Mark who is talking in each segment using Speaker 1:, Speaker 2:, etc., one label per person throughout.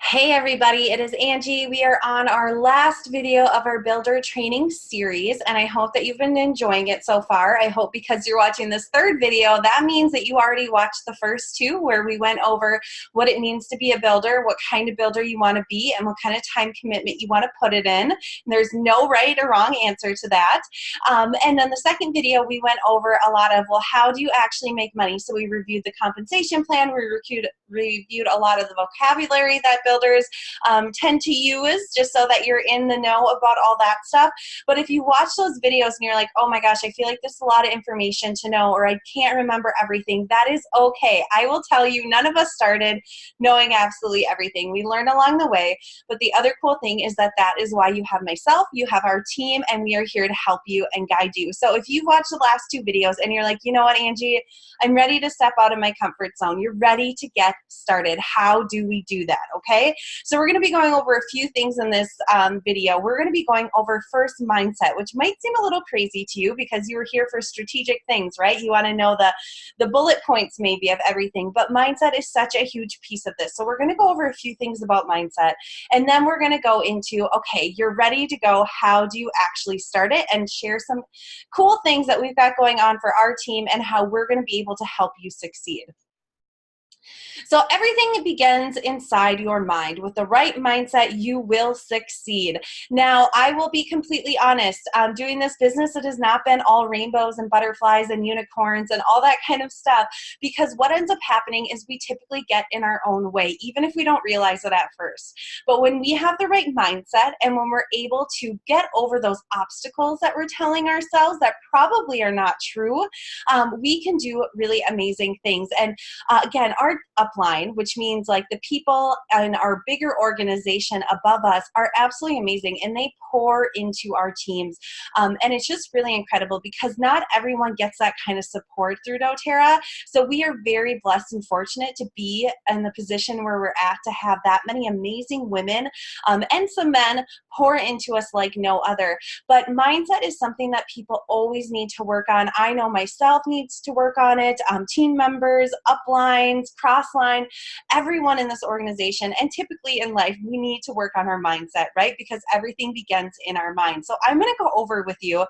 Speaker 1: Hey everybody, it is Angie. We are on our last video of our builder training series, and I hope that you've been enjoying it so far. I hope because you're watching this third video, that means that you already watched the first two where we went over what it means to be a builder, what kind of builder you want to be, and what kind of time commitment you want to put it in. And there's no right or wrong answer to that. And then the second video, we went over a lot of, well, how do you actually make money? So we reviewed the compensation plan, we reviewed a lot of the vocabulary that builders tend to use, just so that you're in the know about all that stuff. But if you watch those videos and you're like, oh my gosh, I feel like there's a lot of information to know, or I can't remember everything, that is okay. I will tell you, none of us started knowing absolutely everything. We learn along the way. But the other cool thing is that that is why you have myself, you have our team, and we are here to help you and guide you. So if you've watched the last two videos and you're like, you know what, Angie, I'm ready to step out of my comfort zone, you're ready to get started. How do we do that? Okay, so we're going to be going over a few things in this video. We're going to be going over first mindset, which might seem a little crazy to you because you were here for strategic things, right? You want to know the bullet points maybe of everything, but mindset is such a huge piece of this. So we're going to go over a few things about mindset, and then we're going to go into, okay, you're ready to go. How do you actually start it? And share some cool things that we've got going on for our team and how we're going to be able to help you succeed. So everything begins inside your mind. With the right mindset, you will succeed. Now, I will be completely honest. Doing this business, it has not been all rainbows and butterflies and unicorns and all that kind of stuff, because what ends up happening is we typically get in our own way, even if we don't realize it at first. But when we have the right mindset and when we're able to get over those obstacles that we're telling ourselves that probably are not true, we can do really amazing things. And again, our upline, which means like the people in our bigger organization above us, are absolutely amazing, and they pour into our teams. And it's just really incredible because not everyone gets that kind of support through doTERRA. So we are very blessed and fortunate to be in the position where we're at, to have that many amazing women and some men pour into us like no other. But mindset is something that people always need to work on. I know myself needs to work on it. Team members, uplines, crossline, everyone in this organization, and typically in life, we need to work on our mindset, right? Because everything begins in our mind. So I'm going to go over with you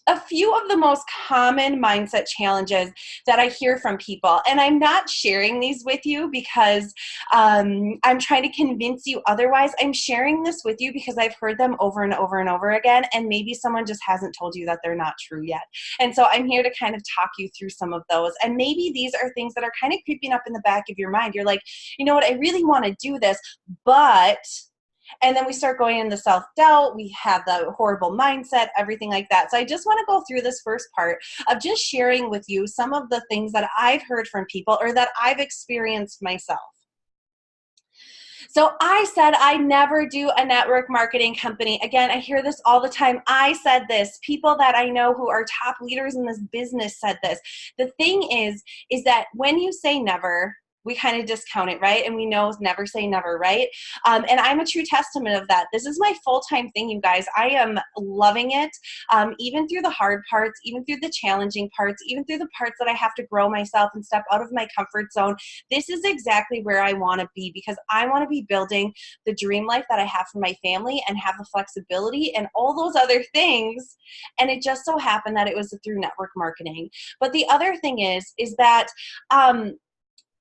Speaker 1: a few of the most common mindset challenges that I hear from people. And I'm not sharing these with you because I'm trying to convince you otherwise. I'm sharing this with you because I've heard them over and over and over again, and maybe someone just hasn't told you that they're not true yet. And so I'm here to kind of talk you through some of those. And maybe these are things that are kind of creeping up in the back of your mind. You're like, you know what, I really want to do this, but... And then we start going into self-doubt, we have the horrible mindset, everything like that. So I just want to go through this first part of just sharing with you some of the things that I've heard from people or that I've experienced myself. So I said I never do a network marketing company. Again, I hear this all the time. I said this. People that I know who are top leaders in this business said this. The thing is that when you say never, we kind of discount it, right? And we know never say never, right? And I'm a true testament of that. This is my full-time thing, you guys. I am loving it, even through the hard parts, even through the challenging parts, even through the parts that I have to grow myself and step out of my comfort zone. This is exactly where I want to be, because I want to be building the dream life that I have for my family and have the flexibility and all those other things. And it just so happened that it was through network marketing. But the other thing is that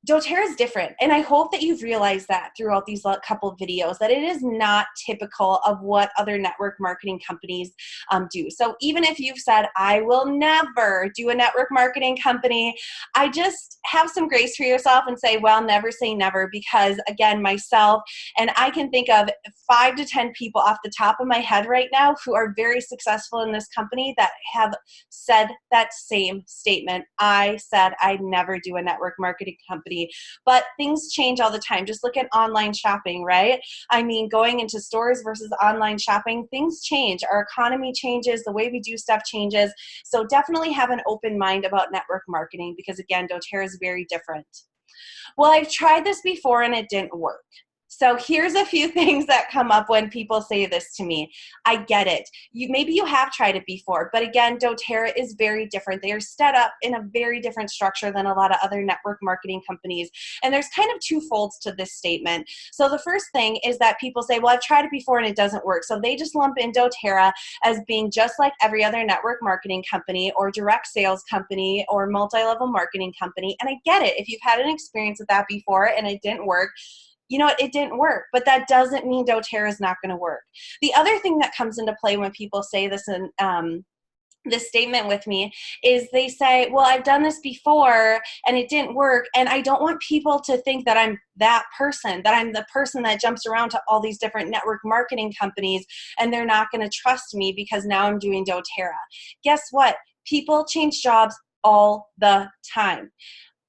Speaker 1: doTERRA is different, and I hope that you've realized that throughout these couple of videos, that it is not typical of what other network marketing companies do. So even if you've said, I will never do a network marketing company, I just have some grace for yourself and say, well, never say never, because again, myself, and I can think of 5 to 10 people off the top of my head right now who are very successful in this company that have said that same statement. I said I'd never do a network marketing company. But things change all the time. Just look at online shopping, right? I mean, going into stores versus online shopping, things change. Our economy changes. The way we do stuff changes. So definitely have an open mind about network marketing, because again, doTERRA is very different. Well, I've tried this before and it didn't work. So here's a few things that come up when people say this to me. I get it. Maybe you have tried it before, but again, doTERRA is very different. They are set up in a very different structure than a lot of other network marketing companies. And there's kind of two folds to this statement. So the first thing is that people say, well, I've tried it before and it doesn't work. So they just lump in doTERRA as being just like every other network marketing company or direct sales company or multi-level marketing company. And I get it. If you've had an experience with that before and it didn't work, you know what, it didn't work, but that doesn't mean doTERRA is not going to work. The other thing that comes into play when people say this in this statement with me is they say, well, I've done this before and it didn't work, and I don't want people to think that I'm that person, that I'm the person that jumps around to all these different network marketing companies and they're not going to trust me because now I'm doing doTERRA. Guess what? People change jobs all the time.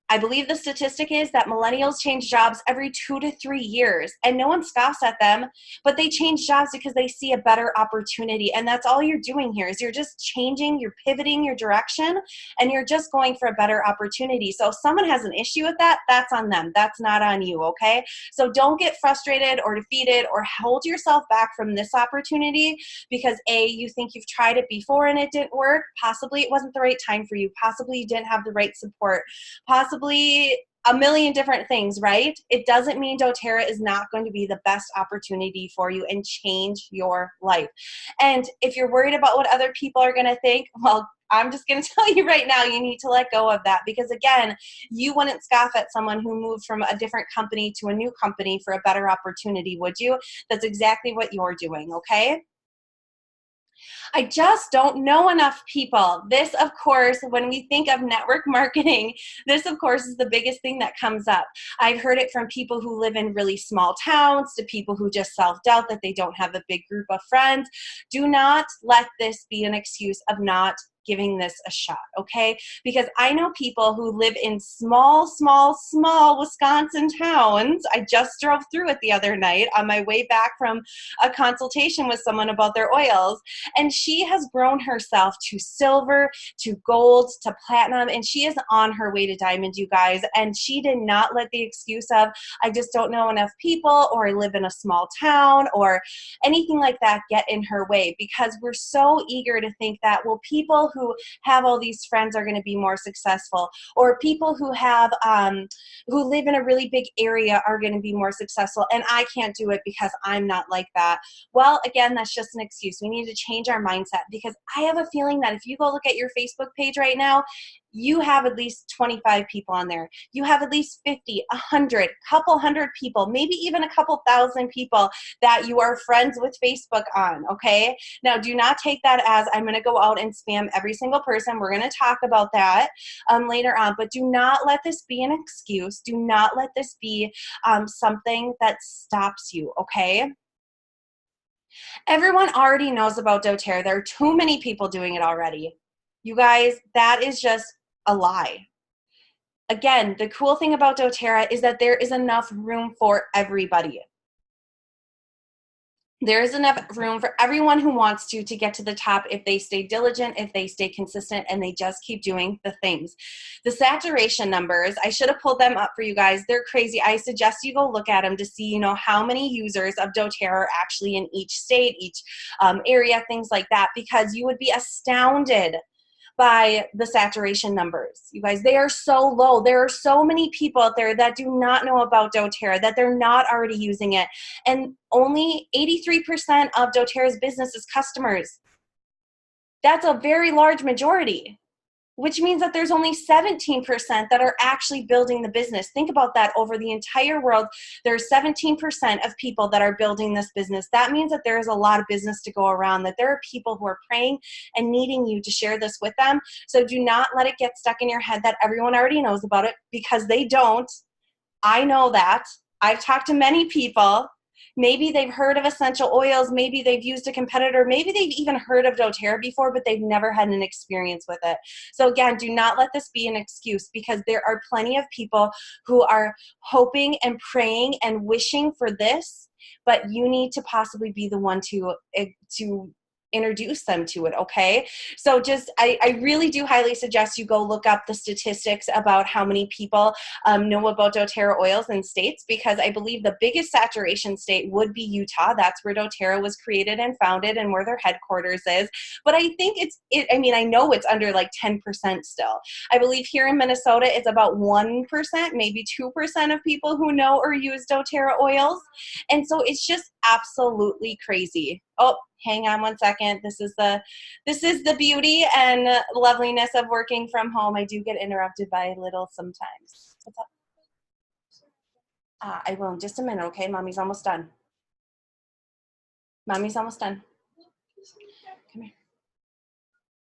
Speaker 1: I believe the statistic is that millennials change jobs every 2 to 3 years, and no one scoffs at them, but they change jobs because they see a better opportunity. And that's all you're doing here is you're just changing, you're pivoting your direction, and you're just going for a better opportunity. So if someone has an issue with that, that's on them. That's not on you, okay? So don't get frustrated or defeated or hold yourself back from this opportunity because A, you think you've tried it before and it didn't work. Possibly it wasn't the right time for you. Possibly you didn't have the right support. Possibly a million different things, right? It doesn't mean doTERRA is not going to be the best opportunity for you and change your life. And if you're worried about what other people are going to think, well, I'm just going to tell you right now, you need to let go of that because, again, you wouldn't scoff at someone who moved from a different company to a new company for a better opportunity, would you? That's exactly what you're doing, okay? I just don't know enough people. This, of course, when we think of network marketing, this, of course, is the biggest thing that comes up. I've heard it from people who live in really small towns to people who just self-doubt that they don't have a big group of friends. Do not let this be an excuse of not giving this a shot, okay? Because I know people who live in small Wisconsin towns. I just drove through it the other night on my way back from a consultation with someone about their oils, and she has grown herself to silver, to gold, to platinum, and she is on her way to diamond, you guys, and she did not let the excuse of, I just don't know enough people, or I live in a small town, or anything like that get in her way, because we're so eager to think that, well, people who have all these friends are going to be more successful, or people who have who live in a really big area are going to be more successful, and I can't do it because I'm not like that. Well, again, that's just an excuse. We need to change our mindset, because I have a feeling that if you go look at your Facebook page right now, you have at least 25 people on there. You have at least 50, 100, couple hundred people, maybe even a couple thousand people that you are friends with Facebook on, okay? Now, do not take that as I'm going to go out and spam every single person. We're going to talk about that later on, but do not let this be an excuse. Do not let this be something that stops you, okay? Everyone already knows about doTERRA. There are too many people doing it already. You guys, that is just a lie. Again, the cool thing about doTERRA is that there is enough room for everybody. There is enough room for everyone who wants to get to the top if they stay diligent, if they stay consistent, and they just keep doing the things. The saturation numbers, I should have pulled them up for you guys. They're crazy. I suggest you go look at them to see, how many users of doTERRA are actually in each state, each area, things like that, because you would be astounded by the saturation numbers. You guys, they are so low. There are so many people out there that do not know about doTERRA, that they're not already using it. And only 83% of doTERRA's business is customers. That's a very large majority, which means that there's only 17% that are actually building the business. Think about that. Over the entire world, there's 17% of people that are building this business. That means that there is a lot of business to go around, that there are people who are praying and needing you to share this with them. So do not let it get stuck in your head that everyone already knows about it, because they don't. I know that. I've talked to many people. Maybe they've heard of essential oils, maybe they've used a competitor, maybe they've even heard of doTERRA before, but they've never had an experience with it. So again, do not let this be an excuse, because there are plenty of people who are hoping and praying and wishing for this, but you need to possibly be the one to introduce them to it, okay? So just, I really do highly suggest you go look up the statistics about how many people know about doTERRA oils in states, because I believe the biggest saturation state would be Utah. That's where doTERRA was created and founded and where their headquarters is. But I think I mean, I know it's under like 10% still. I believe here in Minnesota, it's about 1%, maybe 2% of people who know or use doTERRA oils. And so it's just absolutely crazy. Oh, hang on one second. This is the beauty and loveliness of working from home. I do get interrupted by little sometimes. What's up? I will in just a minute, okay? Mommy's almost done. Mommy's almost done. Come here.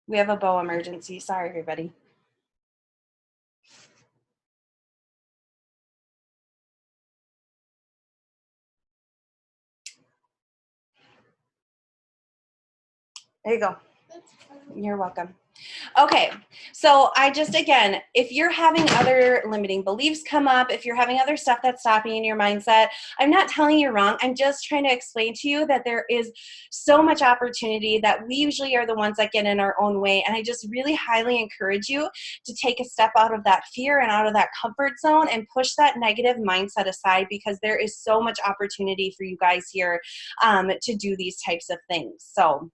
Speaker 1: We have a bow emergency. Sorry, everybody. There you go. You're welcome. Okay, so again, if you're having other limiting beliefs come up, if you're having other stuff that's stopping you in your mindset, I'm not telling you wrong. I'm just trying to explain to you that there is so much opportunity, that we usually are the ones that get in our own way. And I just really highly encourage you to take a step out of that fear and out of that comfort zone and push that negative mindset aside, because there is so much opportunity for you guys here to do these types of things. So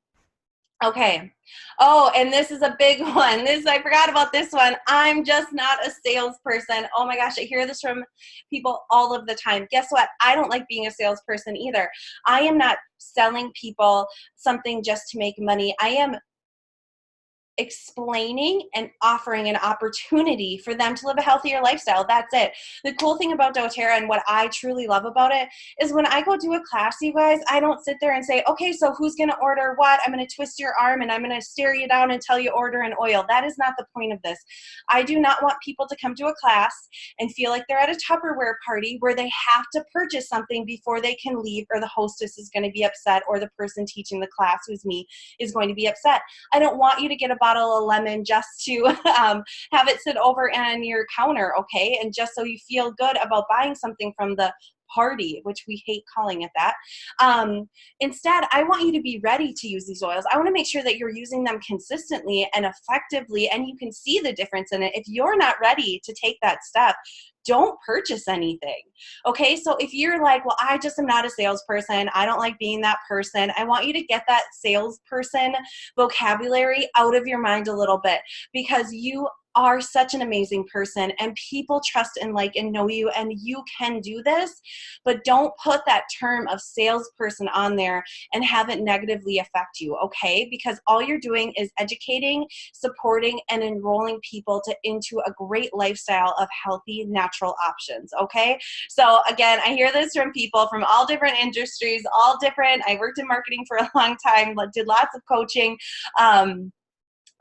Speaker 1: okay. Oh, and this is a big one. I forgot about this one. I'm just not a salesperson. Oh my gosh, I hear this from people all of the time. Guess what? I don't like being a salesperson either. I am not selling people something just to make money. I am explaining and offering an opportunity for them to live a healthier lifestyle. That's it. The cool thing about doTERRA and what I truly love about it is when I go do a class, you guys, I don't sit there and say, okay, so who's going to order what? I'm going to twist your arm and I'm going to stare you down and tell you order an oil. That is not the point of this. I do not want people to come to a class and feel like they're at a Tupperware party where they have to purchase something before they can leave, or the hostess is going to be upset, or the person teaching the class, who's me, is going to be upset. I don't want you to get a bottle of lemon just to have it sit over on your counter, okay? And just so you feel good about buying something from the party, which we hate calling it that. Instead, I want you to be ready to use these oils. I want to make sure that you're using them consistently and effectively, and you can see the difference in it. If you're not ready to take that step, don't purchase anything, okay? So if you're like, well, I just am not a salesperson, I don't like being that person, I want you to get that salesperson vocabulary out of your mind a little bit, because you are such an amazing person and people trust and like and know you, and you can do this. But don't put that term of salesperson on there and have it negatively affect you, okay? Because all you're doing is educating, supporting, and enrolling people into a great lifestyle of healthy, natural options, okay? So again, I hear this from people from all different industries, all different. I worked in marketing for a long time, did lots of coaching.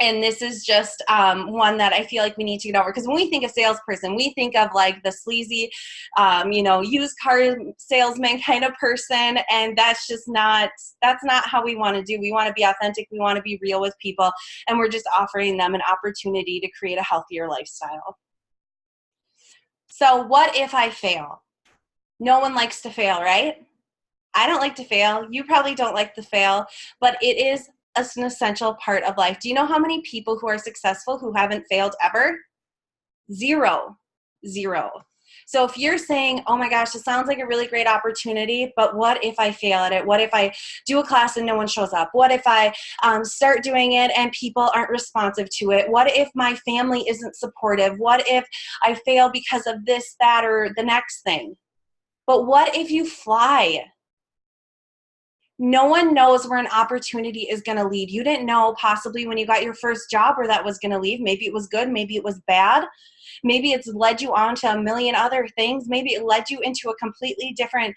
Speaker 1: And this is just one that I feel like we need to get over. Because when we think of salesperson, we think of like the sleazy, used car salesman kind of person. And that's not how we want to do. We want to be authentic. We want to be real with people. And we're just offering them an opportunity to create a healthier lifestyle. So what if I fail? No one likes to fail, right? I don't like to fail. You probably don't like to fail, but it is an essential part of life. Do you know how many people who are successful who haven't failed ever? Zero. So if you're saying, oh my gosh, this sounds like a really great opportunity, but what if I fail at it? What if I do a class and no one shows up? What if I start doing it and people aren't responsive to it? What if my family isn't supportive? What if I fail because of this, that, or the next thing? But what if you fly? No one knows where an opportunity is going to lead. You didn't know possibly when you got your first job where that was going to lead. Maybe it was good. Maybe it was bad. Maybe it's led you on to a million other things. Maybe it led you into a completely different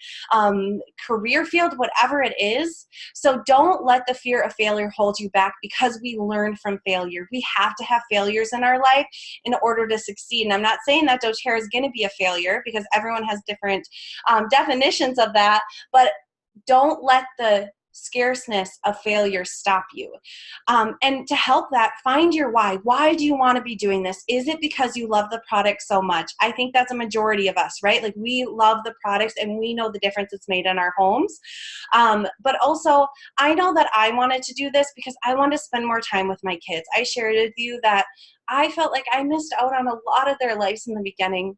Speaker 1: career field, whatever it is. So don't let the fear of failure hold you back, because we learn from failure. We have to have failures in our life in order to succeed. And I'm not saying that doTERRA is going to be a failure, because everyone has different definitions of that, but don't let the scarceness of failure stop you. And to help that, find your why. Why do you want to be doing this? Is it because you love the product so much? I think that's a majority of us, right? Like, we love the products and we know the difference it's made in our homes. But also, I know that I wanted to do this because I wanted to spend more time with my kids. I shared with you that I felt like I missed out on a lot of their lives in the beginning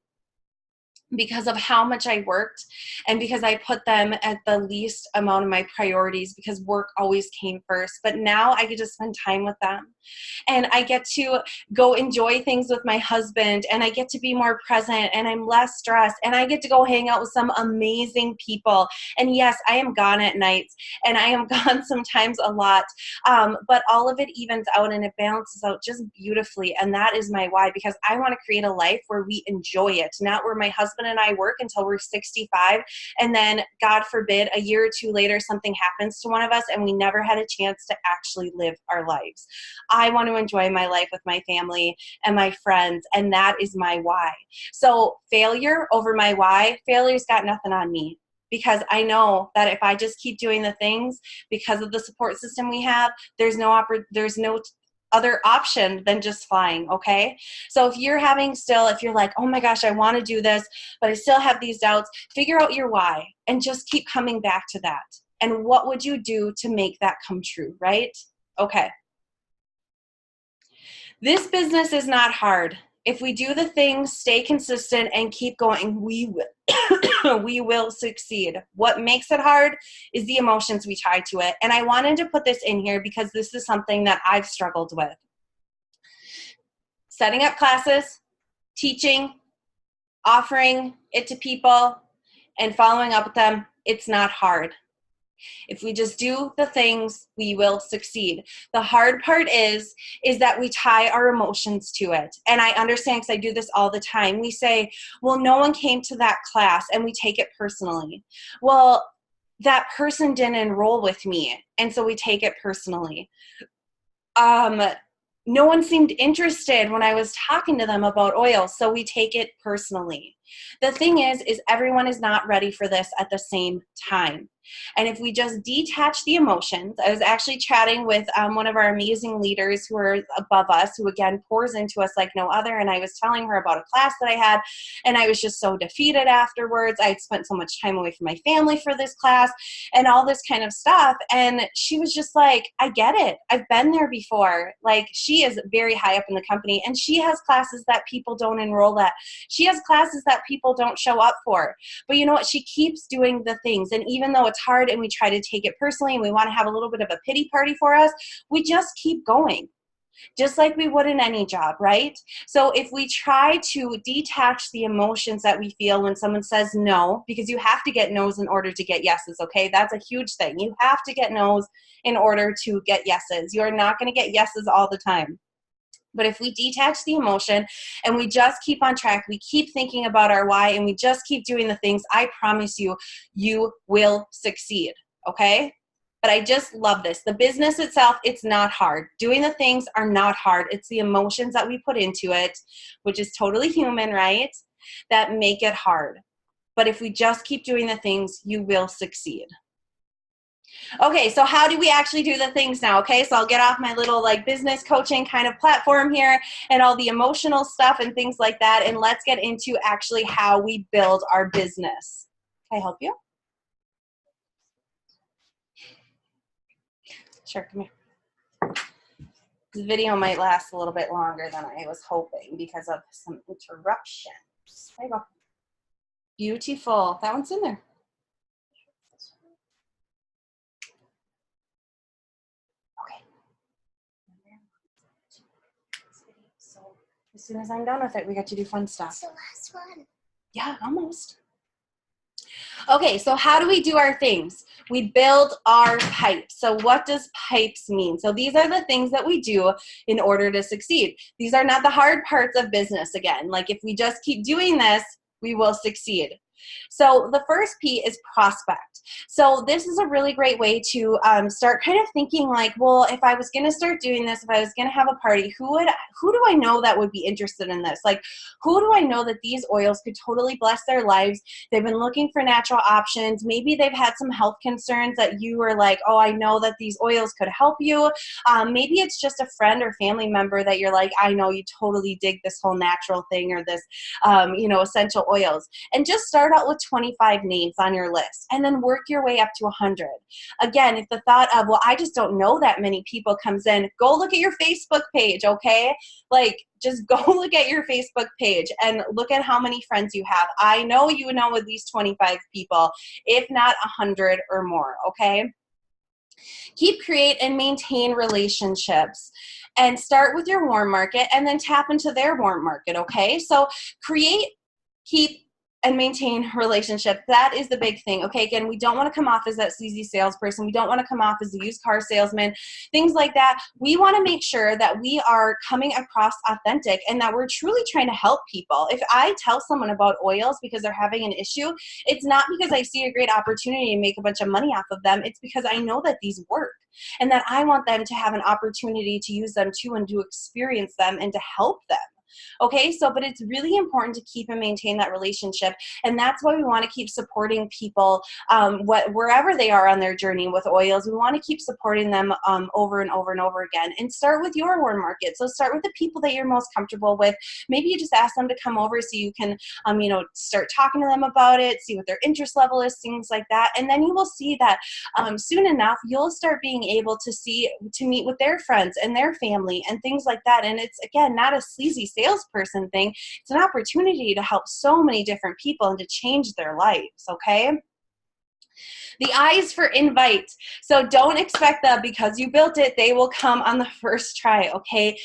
Speaker 1: because of how much I worked and because I put them at the least amount of my priorities because work always came first. But now I get to spend time with them and I get to go enjoy things with my husband and I get to be more present and I'm less stressed and I get to go hang out with some amazing people. And yes, I am gone at nights and I am gone sometimes a lot, but all of it evens out and it balances out just beautifully. And that is my why, because I want to create a life where we enjoy it, not where my husband and I work until we're 65 and then, God forbid, a year or two later something happens to one of us and we never had a chance to actually live our lives. I want to enjoy my life with my family and my friends, and that is my why. So failure over my why, failure's got nothing on me, because I know that if I just keep doing the things because of the support system we have, there's no other option than just flying, okay? So if you're like, oh my gosh, I want to do this, but I still have these doubts, figure out your why and just keep coming back to that. And what would you do to make that come true, right? Okay. This business is not hard. If we do the things, stay consistent, and keep going, we will succeed. What makes it hard is the emotions we tie to it. And I wanted to put this in here because this is something that I've struggled with. Setting up classes, teaching, offering it to people, and following up with them, it's not hard. If we just do the things, we will succeed. The hard part is that we tie our emotions to it. And I understand because I do this all the time. We say, well, no one came to that class, and we take it personally. Well, that person didn't enroll with me, and so we take it personally. No one seemed interested when I was talking to them about oil, so we take it personally. The thing is everyone is not ready for this at the same time. And if we just detach the emotions, I was actually chatting with one of our amazing leaders who are above us, who again pours into us like no other. And I was telling her about a class that I had, and I was just so defeated afterwards. I had spent so much time away from my family for this class and all this kind of stuff. And she was just like, I get it. I've been there before. Like, she is very high up in the company and she has classes that people don't enroll at. She has classes that people don't show up for. But you know what? She keeps doing the things. And even though it's hard and we try to take it personally and we want to have a little bit of a pity party for us, we just keep going, just like we would in any job, right? So if we try to detach the emotions that we feel when someone says no, because you have to get no's in order to get yeses, okay? That's a huge thing. You have to get no's in order to get yeses. You're not going to get yeses all the time. But if we detach the emotion and we just keep on track, we keep thinking about our why, and we just keep doing the things, I promise you, you will succeed, okay? But I just love this. The business itself, it's not hard. Doing the things are not hard. It's the emotions that we put into it, which is totally human, right, that make it hard. But if we just keep doing the things, you will succeed. Okay, so how do we actually do the things now? Okay, so I'll get off my little like business coaching kind of platform here and all the emotional stuff and things like that, and let's get into actually how we build our business. Can I help you? Sure, come here. This video might last a little bit longer than I was hoping because of some interruptions. There you go. Beautiful. That one's in there. As soon as I'm done with it, we get to do fun stuff.
Speaker 2: It's the last one.
Speaker 1: Yeah, almost. Okay, so how do we do our things? We build our pipes. So what does pipes mean? So these are the things that we do in order to succeed. These are not the hard parts of business again. Like, if we just keep doing this, we will succeed. So the first P is prospect. So this is a really great way to start kind of thinking like, well, if I was going to start doing this, if I was going to have a party, who do I know that would be interested in this? Like, who do I know that these oils could totally bless their lives? They've been looking for natural options. Maybe they've had some health concerns that you are like, oh, I know that these oils could help you. Maybe it's just a friend or family member that you're like, I know you totally dig this whole natural thing or this, essential oils. And just start out with 25 names on your list and then work your way up to 100. Again, if the thought of, well, I just don't know that many people comes in, go look at your Facebook page, okay? Like, just go look at your Facebook page and look at how many friends you have. I know you know at least 25 people, if not 100 or more, okay? Keep, create, and maintain relationships. And start with your warm market and then tap into their warm market, okay? So create, keep, and maintain relationships. That is the big thing. Okay, again, we don't want to come off as that sleazy salesperson. We don't want to come off as a used car salesman, things like that. We want to make sure that we are coming across authentic and that we're truly trying to help people. If I tell someone about oils because they're having an issue, it's not because I see a great opportunity to make a bunch of money off of them. It's because I know that these work and that I want them to have an opportunity to use them too and to experience them and to help them. Okay, so, but it's really important to keep and maintain that relationship. And that's why we want to keep supporting people wherever they are on their journey with oils. We want to keep supporting them over and over and over again. And start with your warm market. So start with the people that you're most comfortable with. Maybe you just ask them to come over so you can, start talking to them about it, see what their interest level is, things like that. And then you will see that soon enough, you'll start being able to meet with their friends and their family and things like that. And it's, again, not a sleazy salesperson thing. It's an opportunity to help so many different people and to change their lives, okay? The I is for invite. So don't expect that because you built it, they will come on the first try, okay?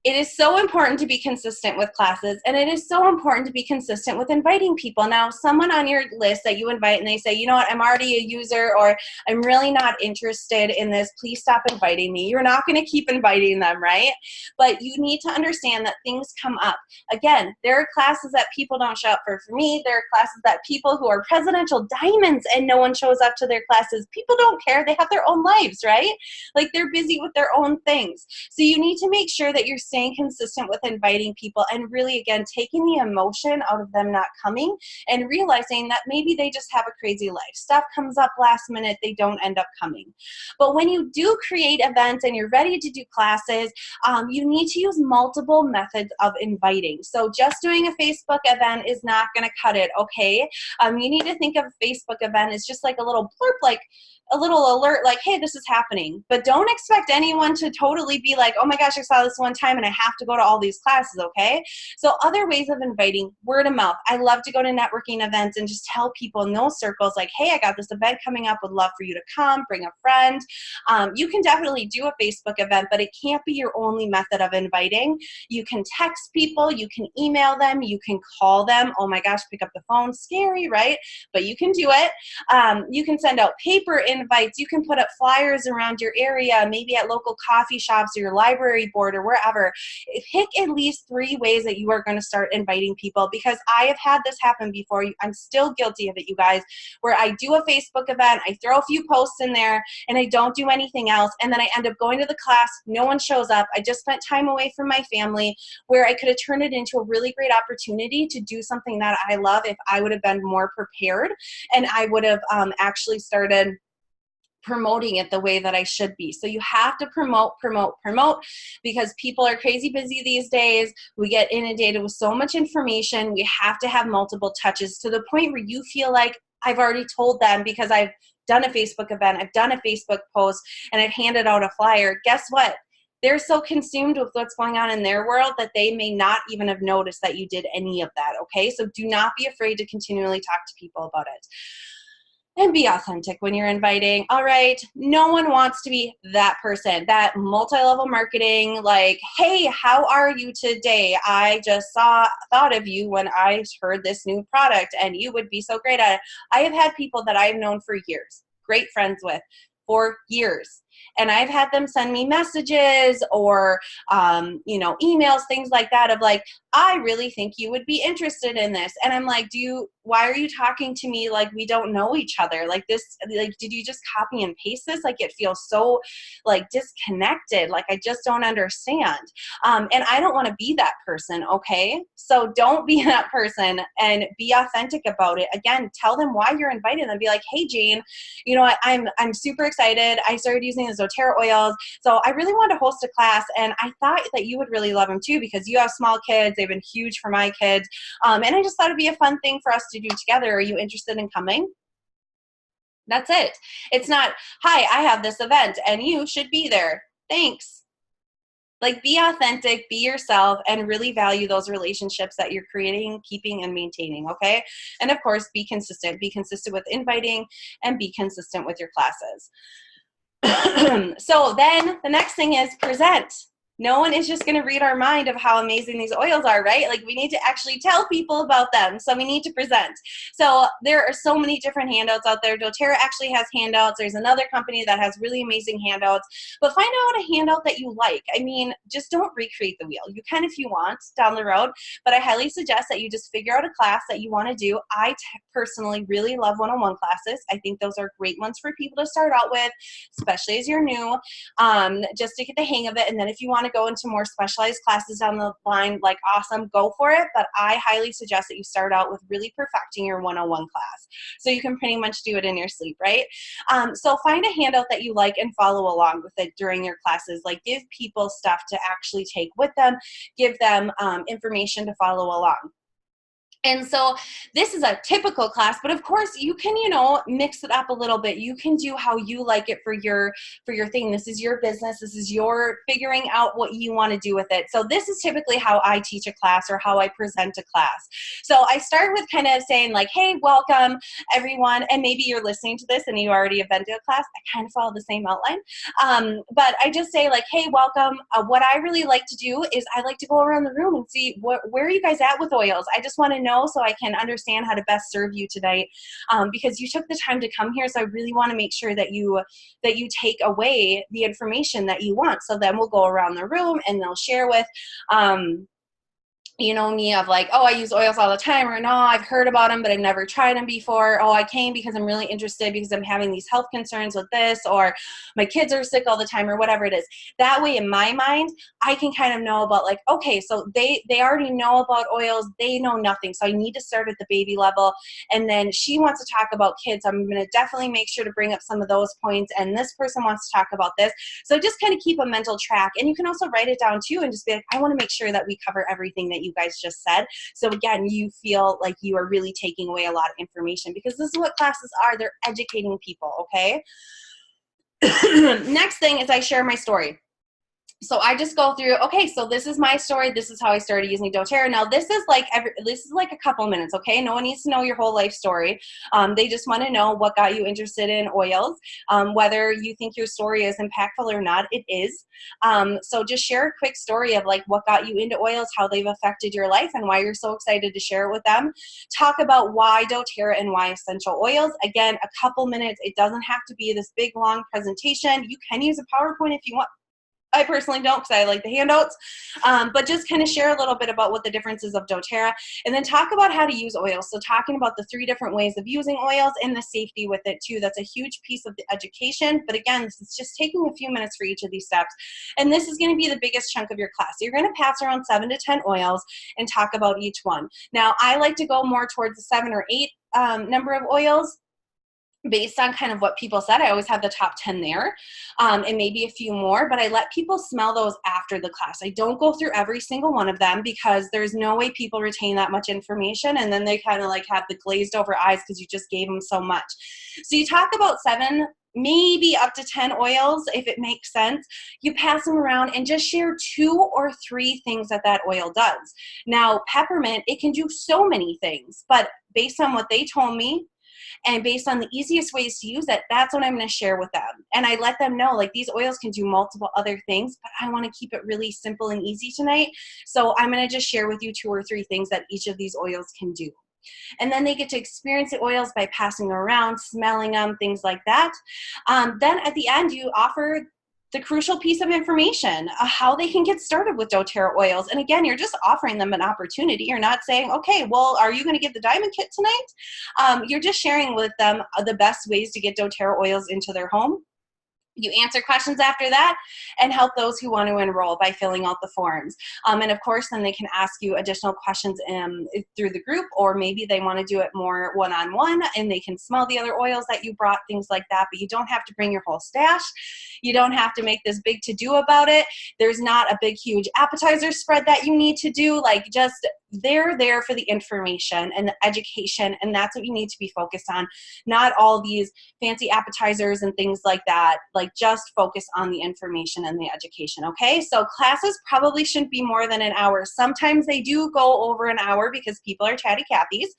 Speaker 1: It is so important to be consistent with classes, and it is so important to be consistent with inviting people. Now, someone on your list that you invite and they say, you know what, I'm already a user, or I'm really not interested in this, please stop inviting me. You're not going to keep inviting them, right? But you need to understand that things come up. Again, there are classes that people don't show up for. For me, there are classes that people who are presidential diamonds and no one shows up to their classes. People don't care. They have their own lives, right? Like, they're busy with their own things. So you need to make sure that you're staying consistent with inviting people and really, again, taking the emotion out of them not coming and realizing that maybe they just have a crazy life. Stuff comes up last minute, they don't end up coming. But when you do create events and you're ready to do classes, you need to use multiple methods of inviting. So just doing a Facebook event is not going to cut it, okay? You need to think of a Facebook event as just like a little blurb, like a little alert, like, hey, this is happening. But don't expect anyone to totally be like, oh my gosh, I saw this one time and I have to go to all these classes, okay? So other ways of inviting, word of mouth. I love to go to networking events and just tell people in those circles, like, hey, I got this event coming up, would love for you to come, bring a friend. You can definitely do a Facebook event, but it can't be your only method of inviting. You can text people, you can email them, you can call them. Oh my gosh, pick up the phone, scary, right? But you can do it. You can send out paper invites. You can put up flyers around your area, maybe at local coffee shops or your library board or wherever. Pick at least 3 ways that you are going to start inviting people, because I have had this happen before. I'm still guilty of it, you guys, where I do a Facebook event, I throw a few posts in there, and I don't do anything else, and then I end up going to the class, no one shows up. I just spent time away from my family where I could have turned it into a really great opportunity to do something that I love if I would have been more prepared and I would have actually started promoting it the way that I should be. So you have to promote, because people are crazy busy these days. We get inundated with so much information. We have to have multiple touches to the point where you feel like, I've already told them because I've done a Facebook event, I've done a Facebook post, and I've handed out a flyer. Guess what? They're so consumed with what's going on in their world that they may not even have noticed that you did any of that, okay? So do not be afraid to continually talk to people about it. And be authentic when you're inviting. All right, no one wants to be that person, that multi-level marketing, like, hey, how are you today? I just thought of you when I heard this new product and you would be so great at it. I have had people that I've known for years, great friends with, for years. And I've had them send me messages or, emails, things like that of like, I really think you would be interested in this. And I'm like, why are you talking to me like we don't know each other? Like this, like, did you just copy and paste this? Like, it feels so like disconnected. Like, I just don't understand. And I don't want to be that person. Okay. So don't be that person and be authentic about it. Again, tell them why you're invited and be like, hey, Jane, you know what? I'm super excited. I started using the doTERRA oils. So I really wanted to host a class, and I thought that you would really love them too, because you have small kids. They've been huge for my kids. And I just thought it'd be a fun thing for us to do together. Are you interested in coming? That's it. It's not, hi, I have this event and you should be there. Thanks. Like, be authentic, be yourself, and really value those relationships that you're creating, keeping, and maintaining, okay? And of course, be consistent. Be consistent with inviting and be consistent with your classes. So then the next thing is present. No one is just going to read our mind of how amazing these oils are, right? Like, we need to actually tell people about them. So we need to present. So there are so many different handouts out there. doTERRA actually has handouts. There's another company that has really amazing handouts. But find out a handout that you like. I mean, just don't recreate the wheel. You can if you want down the road, but I highly suggest that you just figure out a class that you want to do. I personally really love one-on-one classes. I think those are great ones for people to start out with, especially as you're new, just to get the hang of it. And then if you want to go into more specialized classes down the line, like, awesome, go for it. But I highly suggest that you start out with really perfecting your one-on-one class, so you can pretty much do it in your sleep, right? So find a handout that you like and follow along with it during your classes. Like, give people stuff to actually take with them, give them information to follow along. And so this is a typical class, but of course you can, you know, mix it up a little bit. You can do how you like it for your thing. This is your business. This is your figuring out what you want to do with it. So this is typically how I teach a class, or how I present a class. So I start with kind of saying like, hey, welcome everyone. And maybe you're listening to this and you already have been to a class. I kind of follow the same outline. But I just say like, hey, welcome. What I really like to do is I like to go around the room and see where are you guys at with oils. I just want to know so I can understand how to best serve you tonight, because you took the time to come here. So I really want to make sure that you take away the information that you want. So then we'll go around the room and they'll share with you know, me of like, oh, I use oils all the time, or no, I've heard about them, but I've never tried them before. Oh, I came because I'm really interested because I'm having these health concerns with this, or my kids are sick all the time, or whatever it is. That way, in my mind, I can kind of know about like, okay, so they already know about oils. They know nothing. So I need to start at the baby level. And then she wants to talk about kids. I'm going to definitely make sure to bring up some of those points. And this person wants to talk about this. So just kind of keep a mental track. And you can also write it down too and just be like, I want to make sure that we cover everything that you guys just said. So again, you feel like you are really taking away a lot of information, because this is what classes are. They're educating people, okay? Next thing is I share my story. So I just go through, okay, so this is my story. This is how I started using doTERRA. Now this is like a couple minutes, okay? No one needs to know your whole life story. They just want to know what got you interested in oils. Whether you think your story is impactful or not, it is. So just share a quick story of like what got you into oils, how they've affected your life, and why you're so excited to share it with them. Talk about why doTERRA and why essential oils. Again, a couple minutes. It doesn't have to be this big long presentation. You can use a PowerPoint if you want. I personally don't, because I like the handouts, but just kind of share a little bit about what the difference is of doTERRA, and then talk about how to use oils. So talking about the 3 different ways of using oils and the safety with it too. That's a huge piece of the education. But again, this is just taking a few minutes for each of these steps. And this is going to be the biggest chunk of your class. You're going to pass around 7 to 10 oils and talk about each one. Now, I like to go more towards the 7 or 8 number of oils, based on kind of what people said. I always have the top 10 there, and maybe a few more, but I let people smell those after the class. I don't go through every single one of them, because there's no way people retain that much information, and then they kind of like have the glazed over eyes because you just gave them so much. So you talk about 7, maybe up to 10 oils if it makes sense. You pass them around and just share 2 or 3 things that oil does. Now, peppermint, it can do so many things, but based on what they told me, and based on the easiest ways to use it, that's what I'm going to share with them. And I let them know, like, these oils can do multiple other things, but I want to keep it really simple and easy tonight. So I'm going to just share with you 2 or 3 things that each of these oils can do. And then they get to experience the oils by passing them around, smelling them, things like that. Then at the end, you offer the crucial piece of information, how they can get started with doTERRA oils. And again, you're just offering them an opportunity. You're not saying, okay, well, are you going to get the diamond kit tonight? You're just sharing with them the best ways to get doTERRA oils into their home. You answer questions after that and help those who want to enroll by filling out the forms. And of course, then they can ask you additional questions through the group, or maybe they want to do it more one-on-one and they can smell the other oils that you brought, things like that. But you don't have to bring your whole stash. You don't have to make this big to-do about it. There's not a big, huge appetizer spread that you need to do. Like, just they're there for the information and the education, and that's what you need to be focused on, not all these fancy appetizers and things like that. Like, just focus on the information and the education, okay? So classes probably shouldn't be more than an hour. Sometimes they do go over an hour because people are chatty Cathy's.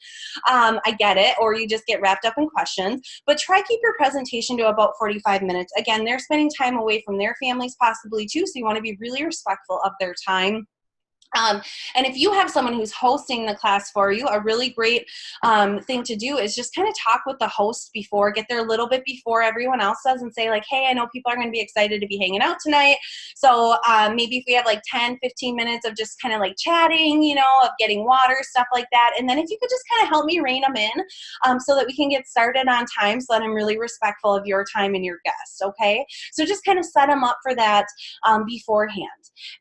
Speaker 1: I get it, or you just get wrapped up in questions, but try keep your presentation to about 45 minutes. Again, they're spending time away from their families possibly too, so you want to be really respectful of their time. And if you have someone who's hosting the class for you, a really great thing to do is just kind of talk with the host before, get there a little bit before everyone else does, and say like, hey, I know people are going to be excited to be hanging out tonight. So maybe if we have like 10, 15 minutes of just kind of like chatting, you know, of getting water, stuff like that. And then if you could just kind of help me rein them in so that we can get started on time, so that I'm really respectful of your time and your guests, okay? So just kind of set them up for that beforehand.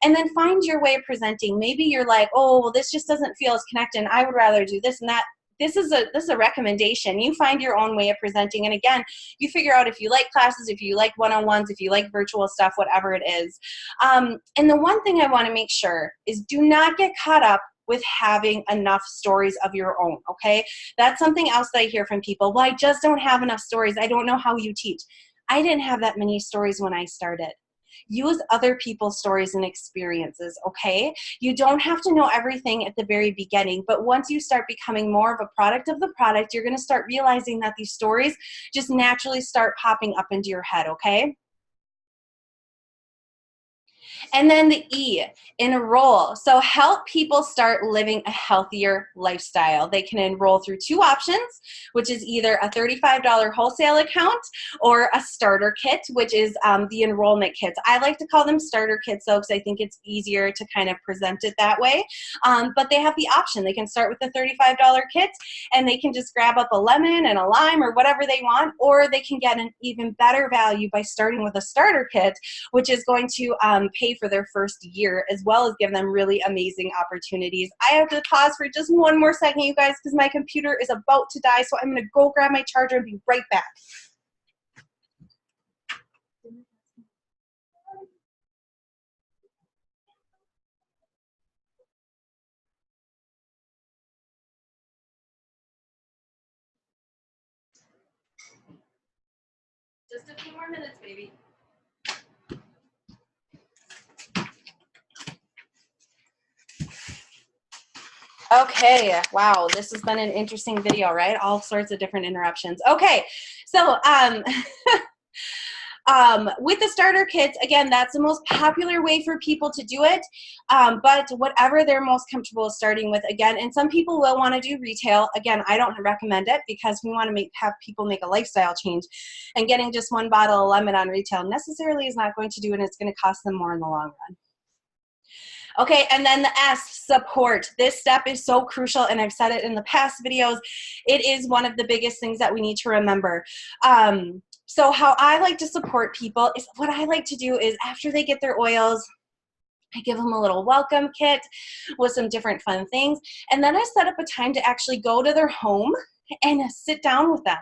Speaker 1: And then find your way of presenting. Maybe you're like, oh, well, this just doesn't feel as connected. I would rather do this and that. This is a recommendation. You find your own way of presenting. And again, you figure out if you like classes, if you like one-on-ones, if you like virtual stuff, whatever it is. And the one thing I want to make sure is do not get caught up with having enough stories of your own, okay? That's something else that I hear from people. Well, I just don't have enough stories. I don't know how you teach. I didn't have that many stories when I started. Use other people's stories and experiences, okay? You don't have to know everything at the very beginning, but once you start becoming more of a product of the product, you're gonna start realizing that these stories just naturally start popping up into your head, okay? And then the E, enroll. So help people start living a healthier lifestyle. They can enroll through two options, which is either a $35 wholesale account or a starter kit, which is the enrollment kits. I like to call them starter kits though, because I think it's easier to kind of present it that way. But they have the option. They can start with the $35 kit and they can just grab up a lemon and a lime or whatever they want, or they can get an even better value by starting with a starter kit, which is going to pay for their first year, as well as give them really amazing opportunities. I have to pause for just one more second, you guys, because my computer is about to die, so I'm going to go grab my charger and be right back. Just a few more minutes, baby. Okay, wow, this has been an interesting video, right? All sorts of different interruptions. Okay, so with the starter kits, again, that's the most popular way for people to do it, but whatever they're most comfortable starting with, again, and some people will want to do retail. Again, I don't recommend it because we want to have people make a lifestyle change, and getting just one bottle of lemon on retail necessarily is not going to do it, and it's going to cost them more in the long run. Okay, and then the S, support. This step is so crucial, and I've said it in the past videos. It is one of the biggest things that we need to remember. So how I like to support people is, what I like to do is after they get their oils, I give them a little welcome kit with some different fun things, and then I set up a time to actually go to their home and sit down with them.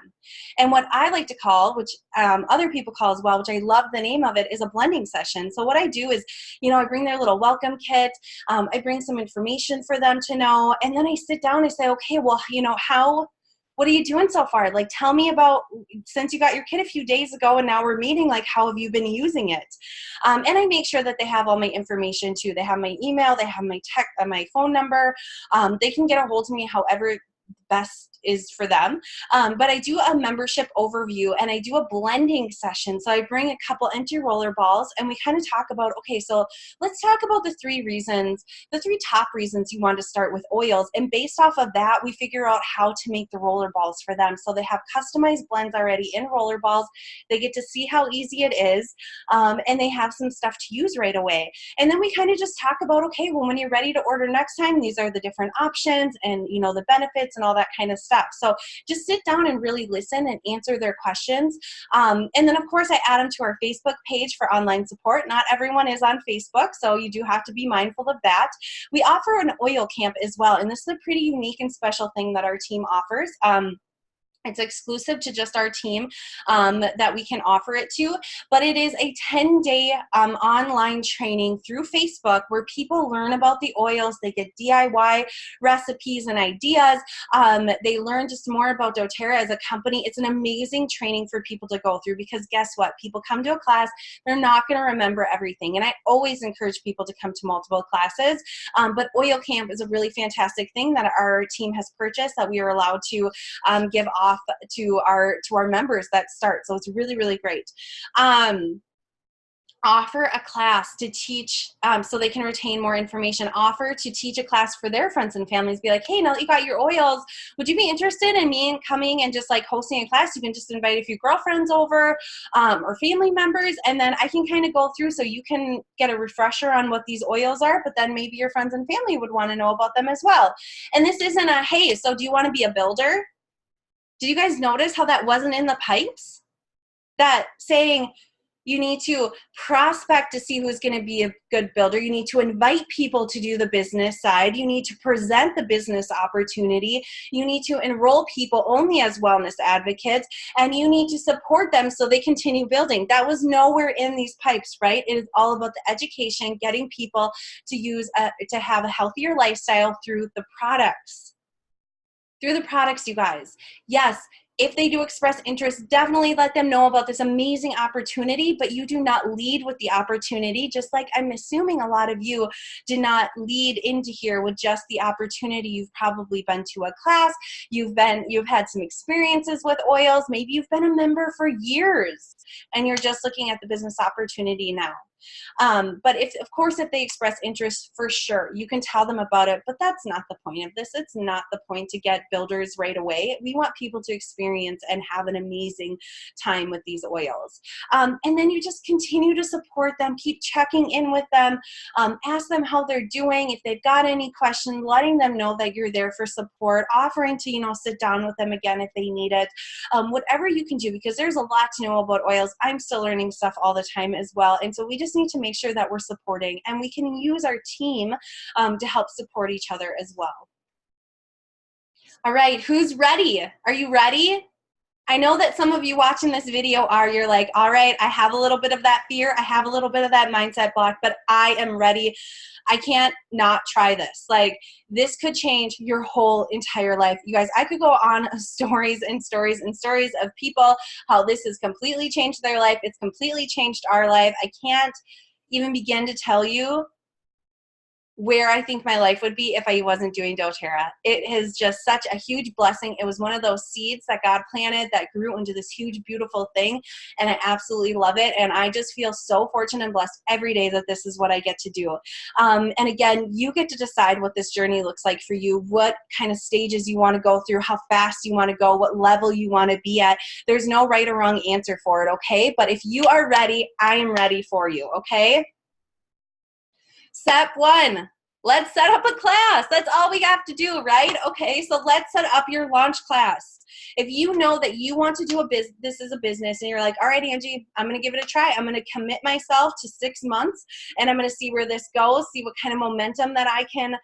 Speaker 1: And what I like to call, which other people call as well, which I love the name of it, is a blending session. So what I do is, you know, I bring their little welcome kit, I bring some information for them to know, and then I sit down and say, okay, well, you know, what are you doing so far? Like, tell me about, since you got your kit a few days ago and now we're meeting, like, how have you been using it? And I make sure that they have all my information too. They have my email, they have my phone number. They can get a hold of me however best is for them. But I do a membership overview and I do a blending session. So I bring a couple empty roller balls and we kind of talk about, okay, so let's talk about the three top reasons you want to start with oils. And based off of that, we figure out how to make the roller balls for them. So they have customized blends already in roller balls. They get to see how easy it is, and they have some stuff to use right away. And then we kind of just talk about, okay, well, when you're ready to order next time, these are the different options and, you know, the benefits and all that kind of stuff. So just sit down and really listen and answer their questions. And then, of course, I add them to our Facebook page for online support. Not everyone is on Facebook, so you do have to be mindful of that. We offer an oil camp as well, and this is a pretty unique and special thing that our team offers. It's exclusive to just our team that we can offer it to, but it is a 10-day online training through Facebook where people learn about the oils. They get DIY recipes and ideas. They learn just more about doTERRA as a company. It's an amazing training for people to go through because guess what? People come to a class, they're not going to remember everything. And I always encourage people to come to multiple classes, but Oil Camp is a really fantastic thing that our team has purchased that we are allowed to give off to our members that start. So it's really, really great. Offer a class to teach so they can retain more information. Offer to teach a class for their friends and families. Be like, hey, now that you got your oils, would you be interested in me coming and just like hosting a class? You can just invite a few girlfriends over or family members, and then I can kind of go through so you can get a refresher on what these oils are, but then maybe your friends and family would want to know about them as well. And this isn't a, hey, so do you want to be a builder? Did you guys notice how that wasn't in the pipes? That saying you need to prospect to see who's going to be a good builder. You need to invite people to do the business side. You need to present the business opportunity. You need to enroll people only as wellness advocates, and you need to support them so they continue building. That was nowhere in these pipes, right? It is all about the education, getting people to use to have a healthier lifestyle through the products. Through the products, you guys. Yes, if they do express interest, definitely let them know about this amazing opportunity, but you do not lead with the opportunity, just like I'm assuming a lot of you did not lead into here with just the opportunity. You've probably been to a class, you've had some experiences with oils, maybe you've been a member for years, and you're just looking at the business opportunity now. But of course, if they express interest, for sure, you can tell them about it, but that's not the point of this. It's not the point to get builders right away. We want people to experience and have an amazing time with these oils. And then you just continue to support them, keep checking in with them, ask them how they're doing. If they've got any questions, letting them know that you're there for support, offering to, sit down with them again if they need it, whatever you can do, because there's a lot to know about oils. I'm still learning stuff all the time as well. And so we just need to make sure that we're supporting, and we can use our team to help support each other as well. All right, who's ready? Are you ready? I know that some of you watching this video you're like, all right, I have a little bit of that fear, I have a little bit of that mindset block, but I am ready. I can't not try this. Like, this could change your whole entire life. You guys, I could go on stories and stories and stories of people, how this has completely changed their life. It's completely changed our life. I can't even begin to tell you where I think my life would be if I wasn't doing doTERRA. It is just such a huge blessing. It was one of those seeds that God planted that grew into this huge, beautiful thing, and I absolutely love it, and I just feel so fortunate and blessed every day that this is what I get to do. And again, you get to decide what this journey looks like for you, what kind of stages you want to go through, how fast you want to go, what level you want to be at. There's no right or wrong answer for it, okay? But if you are ready, I am ready for you, okay? Step 1, let's set up a class. That's all we have to do, right? Okay, so let's set up your launch class. If you know that you want to do this is a business, and you're like, all right, Angie, I'm going to give it a try. I'm going to commit myself to 6 months, and I'm going to see where this goes, see what kind of momentum that I can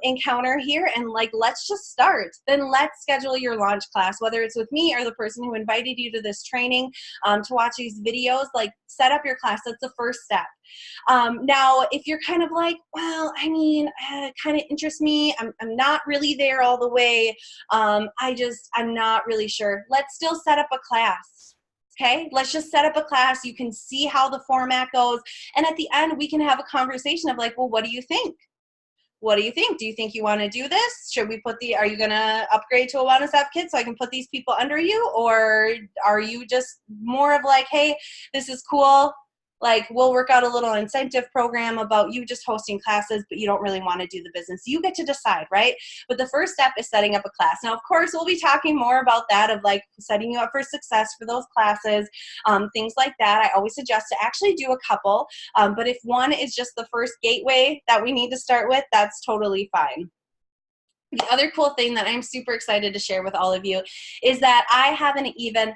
Speaker 1: encounter here, and let's just start. Then let's schedule your launch class, whether it's with me or the person who invited you to this training to watch these videos. Set up your class. That's the first step. Now, if you're kind of like, well, I mean, it kind of interests me. I'm not really there all the way. I'm not really sure. Let's still set up a class. Okay, let's just set up a class. You can see how the format goes. And at the end, we can have a conversation of well, what do you think? what do you think? Do you think you want to do this? Should we are you going to upgrade to a wellness advocate so I can put these people under you? Or are you just more of like, hey, this is cool. Like, we'll work out a little incentive program about you just hosting classes, but you don't really want to do the business. You get to decide, right? But the first step is setting up a class. Now, of course, we'll be talking more about that, of like setting you up for success for those classes, things like that. I always suggest to actually do a couple, but if one is just the first gateway that we need to start with, that's totally fine. The other cool thing that I'm super excited to share with all of you is that I have an even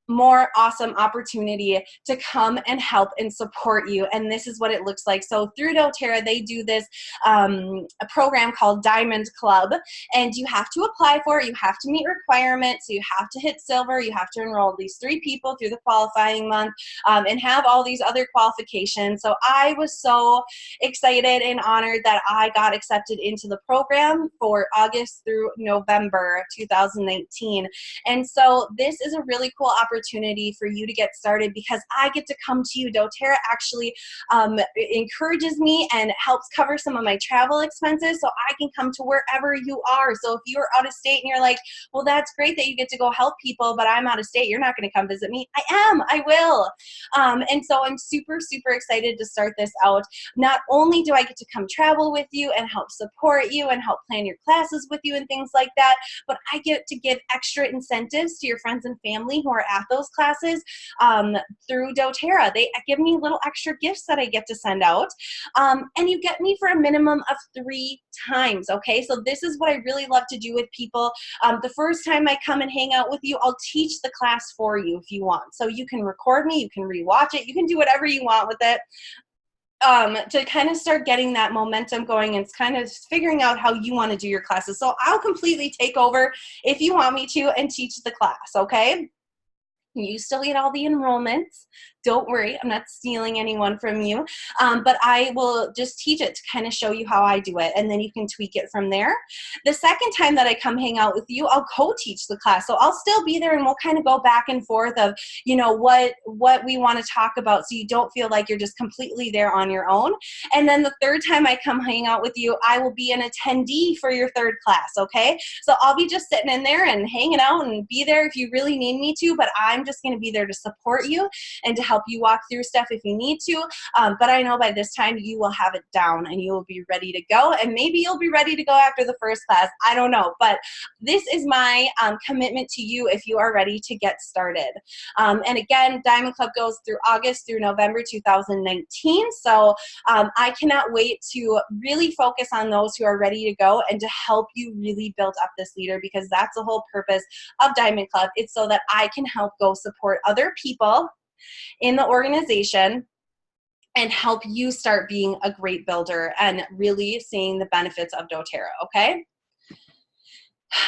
Speaker 1: more awesome opportunity to come and help and support you. And this is what it looks like. So through doTERRA, they do this a program called Diamond Club, and you have to apply for it. You have to meet requirements. So you have to hit silver. You have to enroll at least 3 people through the qualifying month, and have all these other qualifications. So I was so excited and honored that I got accepted into the program for August through November 2019. And so this is a really cool opportunity for you to get started, because I get to come to you. doTERRA actually encourages me and helps cover some of my travel expenses, so I can come to wherever you are. So if you're out of state and you're like, well, that's great that you get to go help people, but I'm out of state, you're not going to come visit me. I will. And so I'm super, super excited to start this out. Not only do I get to come travel with you and help support you and help plan your classes with you and things like that, but I get to give extra incentives to your friends and family who are at those classes through doTERRA. They give me little extra gifts that I get to send out, and you get me for a minimum of 3 times, okay? So this is what I really love to do with people. The first time I come and hang out with you, I'll teach the class for you if you want. So you can record me, you can rewatch it, you can do whatever you want with it. To kind of start getting that momentum going, and it's kind of figuring out how you want to do your classes. So I'll completely take over if you want me to and teach the class, okay? You still get all the enrollments. Don't worry, I'm not stealing anyone from you, but I will just teach it to kind of show you how I do it, and then you can tweak it from there. The second time that I come hang out with you, I'll co-teach the class. So I'll still be there, and we'll kind of go back and forth of, you know, what we want to talk about, so you don't feel like you're just completely there on your own. And then the third time I come hang out with you, I will be an attendee for your third class, okay? So I'll be just sitting in there and hanging out and be there if you really need me to, but I'm just going to be there to support you and to help you walk through stuff if you need to. But I know by this time you will have it down and you will be ready to go, and maybe you'll be ready to go after the first class. I don't know, but this is my commitment to you if you are ready to get started. And again, Diamond Club goes through August through November 2019. So I cannot wait to really focus on those who are ready to go and to help you really build up this leader, because that's the whole purpose of Diamond Club. It's so that I can help go support other people in the organization and help you start being a great builder and really seeing the benefits of doTERRA, okay?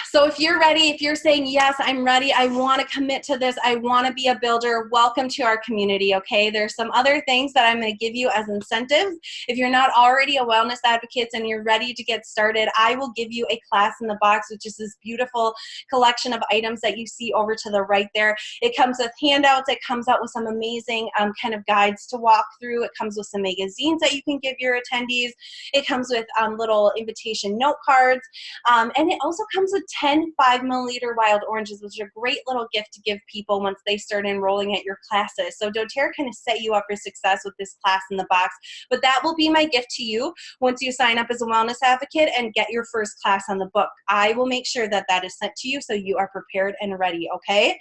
Speaker 1: So if you're ready, if you're saying, yes, I'm ready, I want to commit to this, I want to be a builder, welcome to our community, okay? There's some other things that I'm going to give you as incentives. If you're not already a wellness advocate and you're ready to get started, I will give you a class in the box, which is this beautiful collection of items that you see over to the right there. It comes with handouts. It comes out with some amazing kind of guides to walk through. It comes with some magazines that you can give your attendees. It comes with little invitation note cards. And it also comes with 10 5-milliliter wild oranges, which are a great little gift to give people once they start enrolling at your classes. So doTERRA kind of set you up for success with this class in the box, but that will be my gift to you once you sign up as a wellness advocate and get your first class on the book. I will make sure that that is sent to you so you are prepared and ready, okay?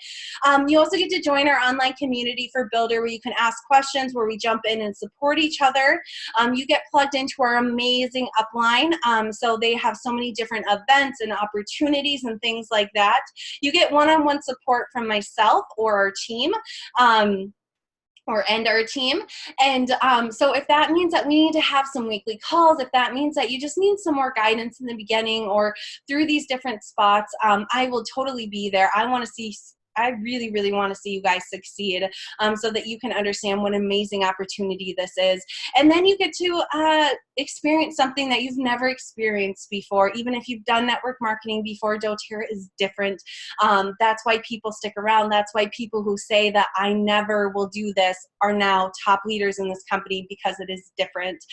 Speaker 1: You also get to join our online community for Builder, where you can ask questions, where we jump in and support each other. You get plugged into our amazing upline, so they have so many different events and opportunities and things like that. You get one-on-one support from myself or our team. Our team. And so if that means that we need to have some weekly calls, if that means that you just need some more guidance in the beginning or through these different spots, I will totally be there. I want to see I really, really want to see you guys succeed, so that you can understand what an amazing opportunity this is. And then you get to experience something that you've never experienced before. Even if you've done network marketing before, doTERRA is different. That's why people stick around. That's why people who say that I never will do this are now top leaders in this company, because it is different.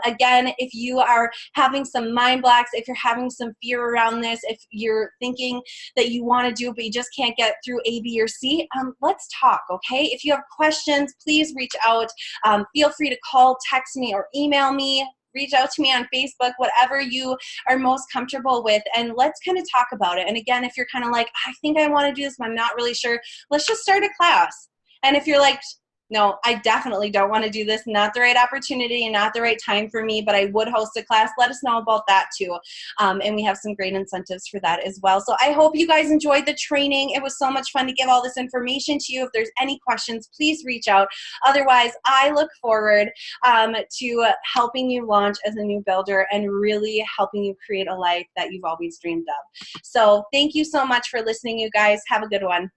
Speaker 1: Again, if you are having some mind blocks, if you're having some fear around this, if you're thinking that you want to do it but you just can't get through A, B, or C, let's talk, okay? If you have questions, please reach out. Feel free to call, text me, or email me. Reach out to me on Facebook, whatever you are most comfortable with, and let's kind of talk about it. And again, if you're kind of like, I think I want to do this, but I'm not really sure, let's just start a class. And if you're like, no, I definitely don't want to do this, not the right opportunity and not the right time for me, but I would host a class, let us know about that too. And we have some great incentives for that as well. So I hope you guys enjoyed the training. It was so much fun to give all this information to you. If there's any questions, please reach out. Otherwise, I look forward to helping you launch as a new builder and really helping you create a life that you've always dreamed of. So thank you so much for listening, you guys. Have a good one.